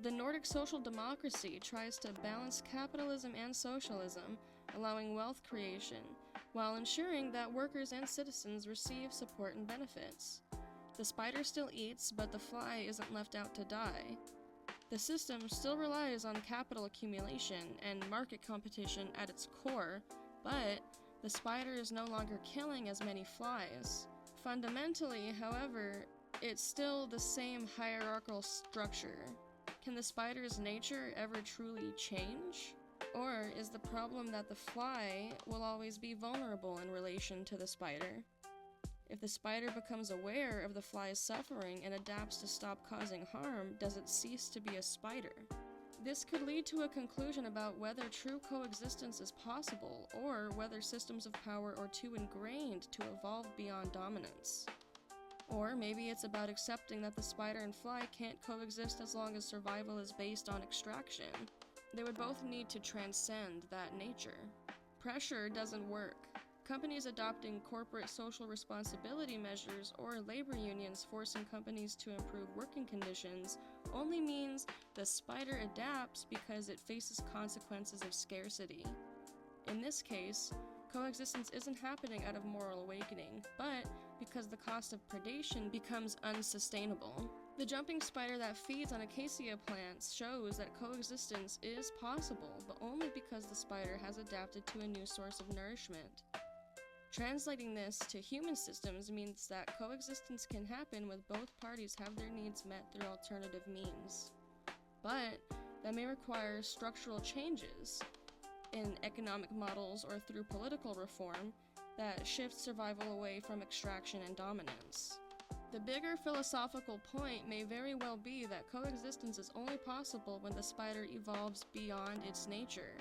The Nordic social democracy tries to balance capitalism and socialism, allowing wealth creation, while ensuring that workers and citizens receive support and benefits. The spider still eats, but the fly isn't left out to die. The system still relies on capital accumulation and market competition at its core, but the spider is no longer killing as many flies. Fundamentally, however, it's still the same hierarchical structure. Can the spider's nature ever truly change? Or is the problem that the fly will always be vulnerable in relation to the spider? If the spider becomes aware of the fly's suffering and adapts to stop causing harm, does it cease to be a spider? This could lead to a conclusion about whether true coexistence is possible, or whether systems of power are too ingrained to evolve beyond dominance. Or maybe it's about accepting that the spider and fly can't coexist as long as survival is based on extraction. They would both need to transcend that nature. Pressure doesn't work. Companies adopting corporate social responsibility measures or labor unions forcing companies to improve working conditions only means the spider adapts because it faces consequences of scarcity. In this case, coexistence isn't happening out of moral awakening, but because the cost of predation becomes unsustainable. The jumping spider that feeds on acacia plants shows that coexistence is possible, but only because the spider has adapted to a new source of nourishment. Translating this to human systems means that coexistence can happen when both parties have their needs met through alternative means. But that may require structural changes in economic models or through political reform that shift survival away from extraction and dominance. The bigger philosophical point may very well be that coexistence is only possible when the spider evolves beyond its nature,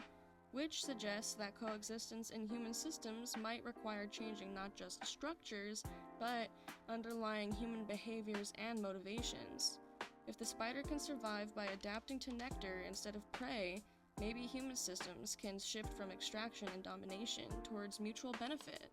which suggests that coexistence in human systems might require changing not just structures, but underlying human behaviors and motivations. If the spider can survive by adapting to nectar instead of prey, maybe human systems can shift from extraction and domination towards mutual benefit.